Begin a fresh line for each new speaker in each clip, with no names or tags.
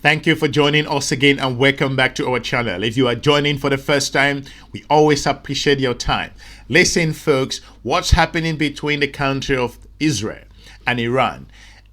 Thank you for joining us again and welcome back to our channel. If you are joining for the first time, we always appreciate your time. Listen, folks, what's happening between the country of Israel and Iran?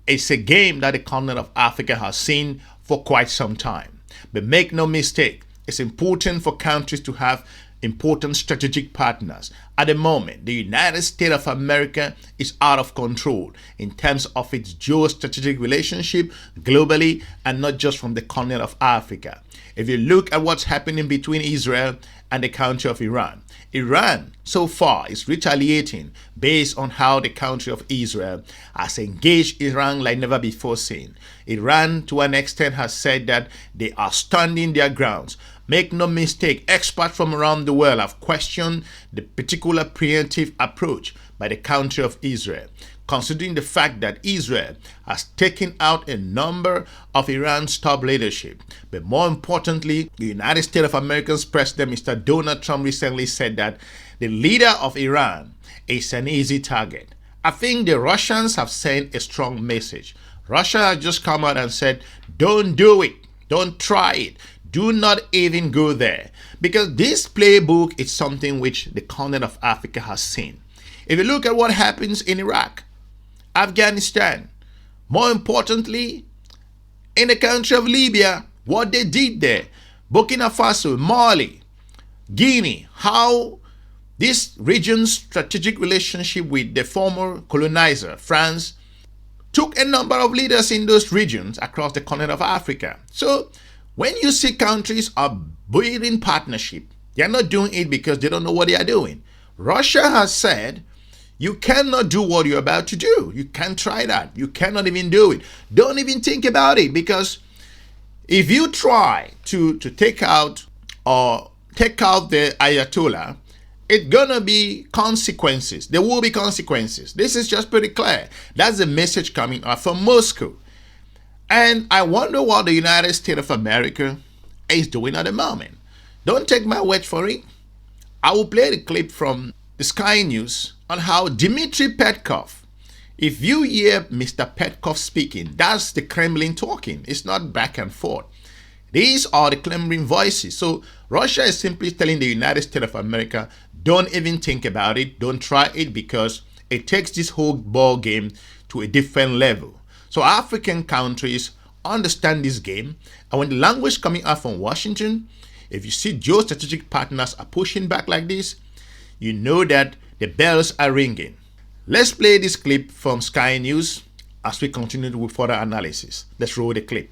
It's a game that the continent of Africa has seen for quite some time. But make no mistake, it's important for countries to have important strategic partners. At the moment, the United States of America is out of control in terms of its geostrategic relationship globally and not just from the continent of Africa. If you look at what's happening between Israel and the country of Iran, Iran so far is retaliating based on how the country of Israel has engaged Iran like never before seen. Iran, to an extent, has said that they are standing their grounds. Make no mistake, experts from around the world have questioned the particular preemptive approach by the country of Israel, considering the fact that Israel has taken out a number of Iran's top leadership. But more importantly, the United States of America's President, Mr. Donald Trump, recently said that the leader of Iran is an easy target. I think the Russians have sent a strong message. Russia has just come out and said, don't do it, don't try it. Do not even go there, because this playbook is something which the continent of Africa has seen. If you look at what happens in Iraq, Afghanistan, more importantly, in the country of Libya, what they did there, Burkina Faso, Mali, Guinea, how this region's strategic relationship with the former colonizer, France, took a number of leaders in those regions across the continent of Africa. So, when you see countries are building partnership, they are not doing it because they don't know what they are doing. Russia has said, you cannot do what you're about to do. You can't try that. You cannot even do it. Don't even think about it, because if you try to take out the Ayatollah, it's gonna be consequences. There will be consequences. This is just pretty clear. That's the message coming out from Moscow. And I wonder what the United States of America is doing at the moment. Don't take my word for it. I will play the clip from the Sky News on how Dimitris Peskov, if you hear Mr. Peskov speaking, that's the Kremlin talking. It's not back and forth. These are the Kremlin voices. So Russia is simply telling the United States of America, don't even think about it. Don't try it, because it takes this whole ball game to a different level. So African countries understand this game, and when the language coming out from Washington, if you see geostrategic partners are pushing back like this, you know that the bells are ringing. Let's play this clip from Sky News as we continue with further analysis. Let's roll the clip.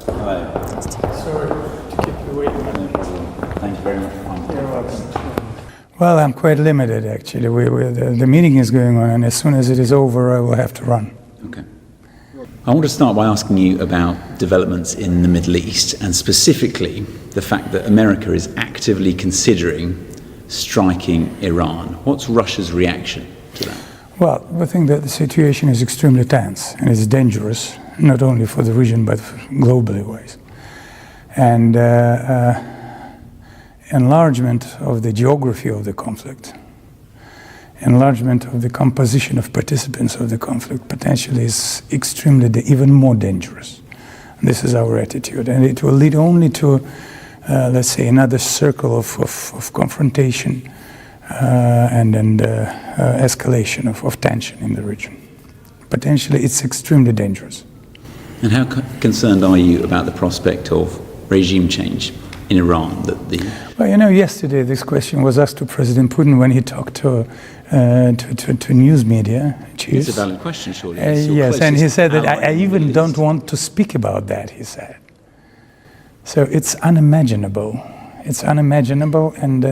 Hello.
Sorry to keep you waiting.
No problem. Thank you very much for coming.
You're welcome.
Well, I'm quite limited, actually. The meeting is going on, and as soon as it is over, I will have to run.
Okay. I want to start by asking you about developments in the Middle East, and specifically the fact that America is actively considering striking Iran. What's Russia's reaction to that?
Well, I think that the situation is extremely tense, and it's dangerous, not only for the region, but globally wise. And enlargement of the geography of the conflict, enlargement of the composition of participants of the conflict potentially is extremely, even more dangerous. This is our attitude, and it will lead only to, let's say, another circle of confrontation and escalation of tension in the region. Potentially, it's extremely dangerous.
And how concerned are you about the prospect of regime change in Iran?
Well, you know, yesterday this question was asked to President Putin when he talked to news media chiefs.
It's a valid question, surely.
Yes, and he said that I even don't want to speak about that, he said. So it's unimaginable. It's unimaginable, and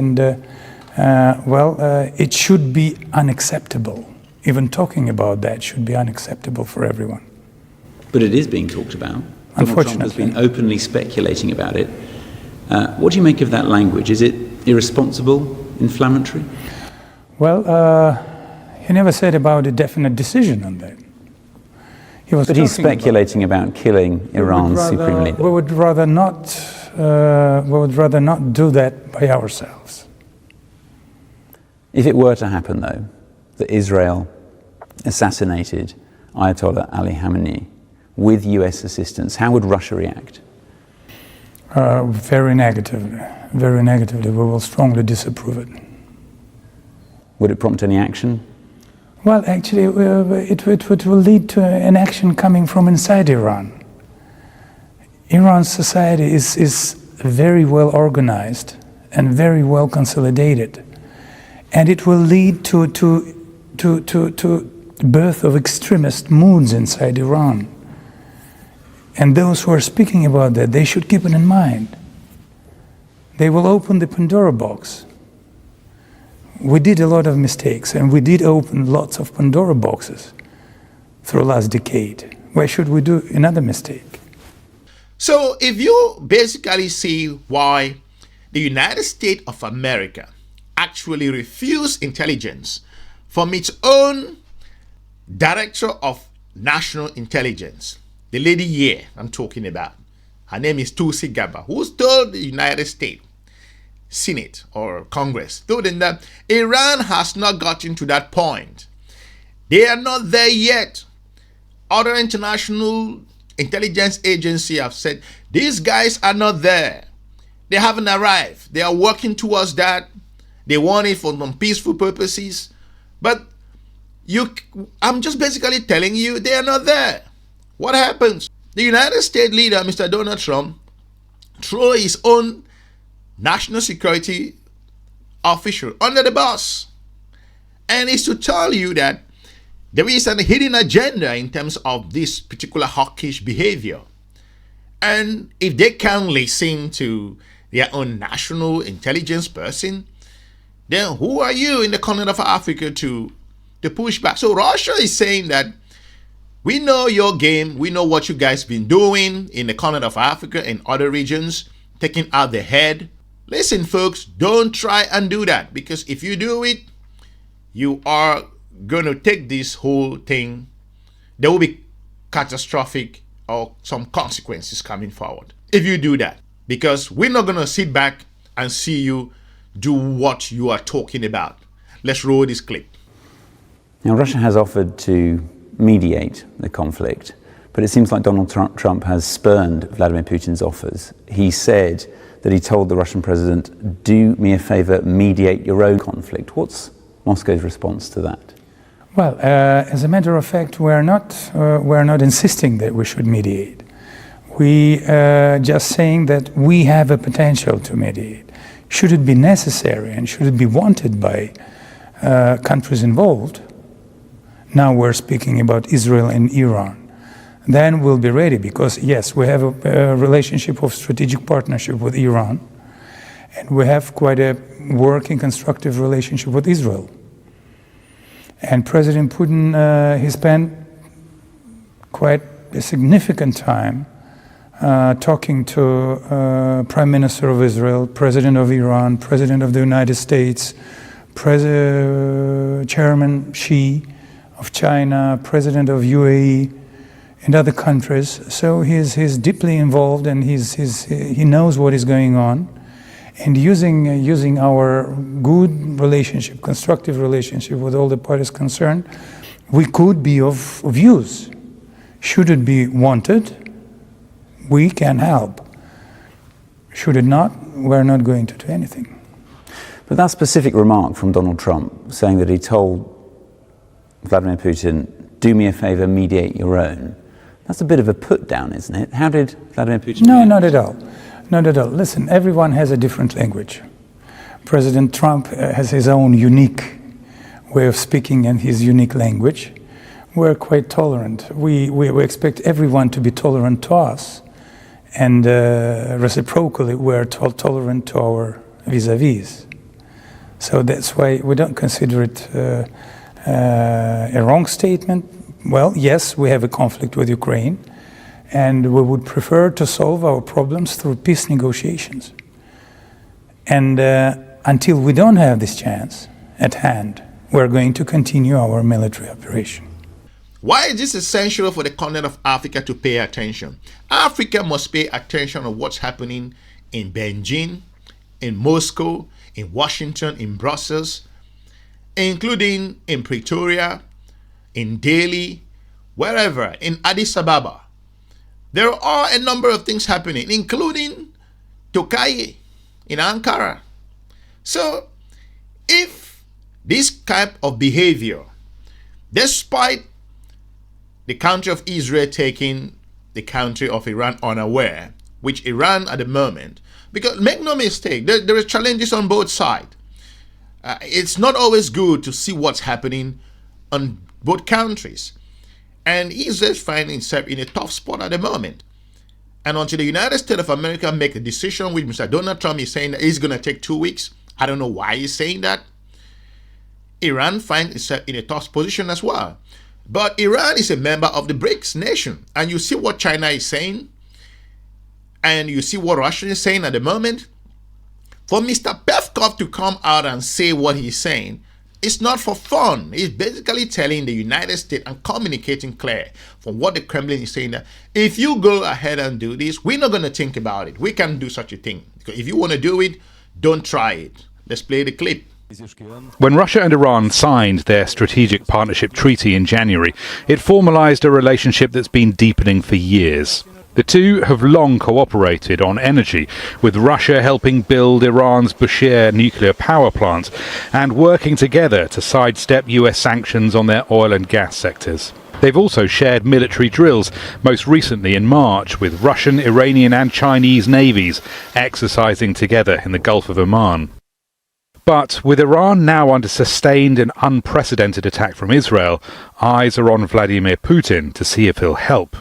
it should be unacceptable. Even talking about that should be unacceptable for everyone.
But it is being talked about.
Unfortunately.
Donald Trump has been openly speculating about it. What do you make of that language? Is it irresponsible, inflammatory?
Well, he never said about a definite decision on that.
But he's speculating about killing Iran's supreme leader.
We would rather not do that by ourselves.
If it were to happen, though, that Israel assassinated Ayatollah Ali Khamenei with US assistance, how would Russia react?
Very negatively. Very negatively. We will strongly disapprove it.
Would it prompt any action?
Well, actually, it will lead to an action coming from inside Iran. Iran's society is very well organized and very well consolidated, and it will lead to birth of extremist moods inside Iran. And those who are speaking about that, they should keep it in mind. They will open the Pandora box. We did a lot of mistakes, and we did open lots of Pandora boxes through the last decade. Why should we do another mistake?
So if you basically see why the United States of America actually refused intelligence from its own Director of National Intelligence, the lady here I'm talking about, her name is Tulsi Gabbard, who's told the United States Senate or Congress, told them that Iran has not gotten to that point. They are not there yet. Other international intelligence agencies have said these guys are not there. They haven't arrived. They are working towards that. They want it for some peaceful purposes. But I'm just basically telling you they are not there. What happens? The United States leader, Mr. Donald Trump, threw his own national security official under the bus. And it's to tell you that there is a hidden agenda in terms of this particular hawkish behavior. And if they can't listen to their own national intelligence person, then who are you in the continent of Africa to push back? So Russia is saying that we know your game, we know what you guys been doing in the continent of Africa and other regions, taking out the head. Listen, folks, don't try and do that, because if you do it, you are going to take this whole thing. There will be catastrophic or some consequences coming forward if you do that, because we're not going to sit back and see you do what you are talking about. Let's roll this clip.
Now, Russia has offered to mediate the conflict, but it seems like Donald Trump has spurned Vladimir Putin's offers. He said that he told the Russian president, do me a favor, mediate your own conflict. What's Moscow's response to that?
Well, as a matter of fact, we're not insisting that we should mediate. We just saying that we have a potential to mediate. Should it be necessary and should it be wanted by countries involved, now we're speaking about Israel and Iran, then we'll be ready, because yes, we have a relationship of strategic partnership with Iran, and we have quite a working, constructive relationship with Israel. And President Putin, he spent quite a significant time talking to Prime Minister of Israel, President of Iran, President of the United States, Chairman Xi of China, President of UAE, and other countries. So he's deeply involved, and he knows what is going on. And using our good relationship, constructive relationship with all the parties concerned, we could be of use. Should it be wanted, we can help. Should it not, we're not going to do anything.
But that specific remark from Donald Trump, saying that he told Vladimir Putin, do me a favor, mediate your own, that's a bit of a put down, isn't it? How did Vladimir Putin
No,
react?
not at all. Not at all. Listen, everyone has a different language. President Trump has his own unique way of speaking and his unique language. We're quite tolerant. We expect everyone to be tolerant to us, and reciprocally, we're tolerant to our vis-a-vis. So that's why we don't consider it a wrong statement. Well, yes, we have a conflict with Ukraine, and we would prefer to solve our problems through peace negotiations. And until we don't have this chance at hand, we're going to continue our military operation.
Why is this essential for the continent of Africa to pay attention? Africa must pay attention to what's happening in Beijing, in Moscow, in Washington, in Brussels, including in Pretoria, in Delhi, wherever, in Addis Ababa. There are a number of things happening, including Tokaye in Ankara. So if this type of behavior, despite the country of Israel taking the country of Iran unaware, which Iran at the moment, because make no mistake, there is challenges on both sides. It's not always good to see what's happening on both countries. And Israel is finding itself in a tough spot at the moment. And until the United States of America make a decision, which Mr. Donald Trump is saying that it's going to take 2 weeks. I don't know why he's saying that. Iran finds itself in a tough position as well. But Iran is a member of the BRICS nation. And you see what China is saying. And you see what Russia is saying at the moment. For Mr. Peskov to come out and say what he's saying, it's not for fun. He's basically telling the United States and communicating clear from what the Kremlin is saying that if you go ahead and do this, we're not going to think about it. We can't do such a thing. Because if you want to do it, don't try it. Let's play the clip.
When Russia and Iran signed their Strategic Partnership Treaty in January, it formalised a relationship that's been deepening for years. The two have long cooperated on energy, with Russia helping build Iran's Bushehr nuclear power plant and working together to sidestep US sanctions on their oil and gas sectors. They've also shared military drills, most recently in March, with Russian, Iranian and Chinese navies exercising together in the Gulf of Oman. But with Iran now under sustained and unprecedented attack from Israel, eyes are on Vladimir Putin to see if he'll help.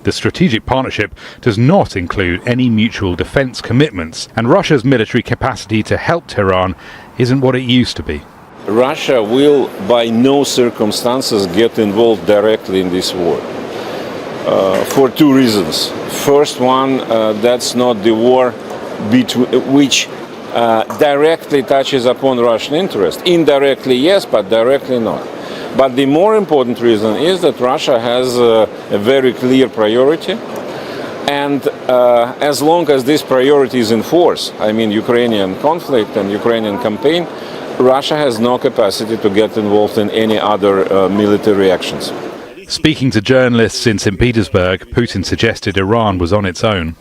The strategic partnership does not include any mutual defence commitments, and Russia's military capacity to help Tehran isn't what it used to be.
Russia will by no circumstances get involved directly in this war. For two reasons. First one, that's not the war which directly touches upon Russian interest. Indirectly, yes, but directly not. But the more important reason is that Russia has a very clear priority. And as long as this priority is in force, I mean Ukrainian conflict and Ukrainian campaign, Russia has no capacity to get involved in any other military actions.
Speaking to journalists in St. Petersburg, Putin suggested Iran was on its own.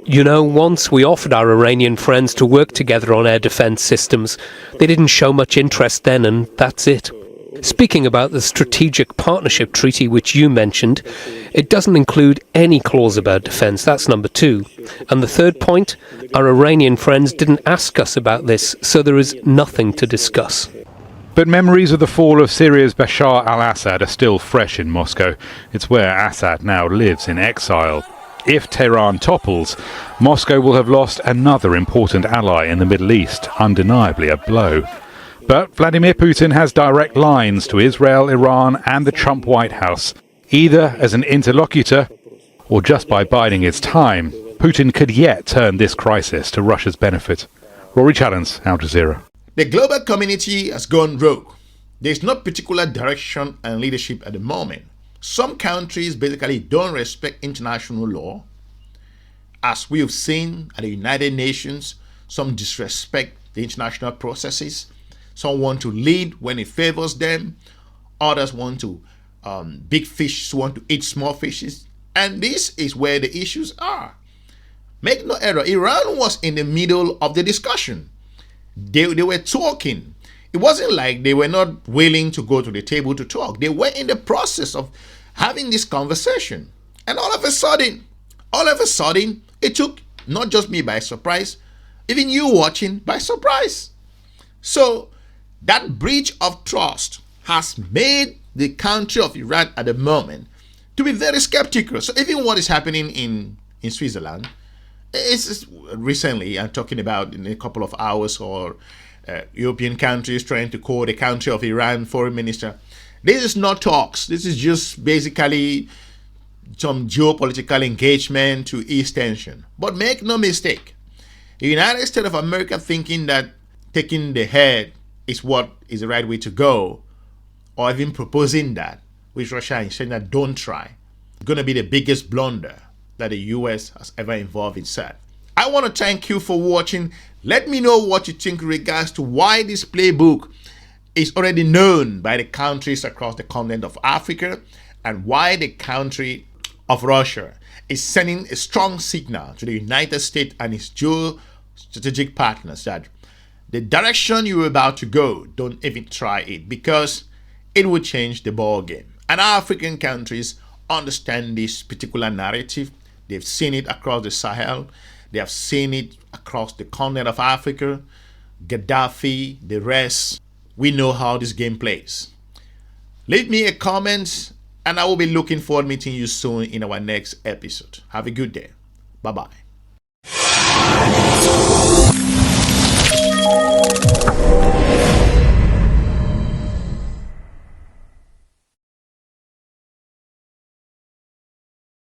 You know, once we offered our Iranian friends to work together on air defense systems. They didn't show much interest then, and that's it. Speaking about the Strategic Partnership Treaty, which you mentioned, it doesn't include any clause about defence. That's number 2. And the third point, our Iranian friends didn't ask us about this, so there is nothing to discuss.
But memories of the fall of Syria's Bashar al-Assad are still fresh in Moscow. It's where Assad now lives in exile. If Tehran topples, Moscow will have lost another important ally in the Middle East, undeniably a blow. But Vladimir Putin has direct lines to Israel, Iran and the Trump White House. Either as an interlocutor or just by biding his time, Putin could yet turn this crisis to Russia's benefit. Rory Challens, Aljazeera.
The global community has gone rogue. There is no particular direction and leadership at the moment. Some countries basically don't respect international law. As we have seen at the United Nations, some disrespect the international processes. Some want to lead when it favors them. Others want to, big fish want to eat small fishes. And this is where the issues are. Make no error, Iran was in the middle of the discussion. They were talking. It wasn't like they were not willing to go to the table to talk. They were in the process of having this conversation. And all of a sudden, it took not just me by surprise, even you watching by surprise. So that breach of trust has made the country of Iran at the moment to be very skeptical. So even what is happening in Switzerland, it's recently, I'm talking about in a couple of hours, or European countries trying to call the country of Iran foreign minister. This is not talks. This is just basically some geopolitical engagement to ease tension. But make no mistake, the United States of America thinking that taking the head is what is the right way to go, or even proposing that, which Russia is saying that don't try, going to be the biggest blunder that the US has ever involved itself. I want to thank you for watching. Let me know what you think in regards to why this playbook is already known by the countries across the continent of Africa, and why the country of Russia is sending a strong signal to the United States and its geostrategic partners that the direction you're about to go, don't even try it, because it will change the ball game. And African countries understand this particular narrative. They've seen it across the Sahel. They have seen it across the continent of Africa. Gaddafi, the rest. We know how this game plays. Leave me a comment, and I will be looking forward to meeting you soon in our next episode. Have a good day. Bye-bye.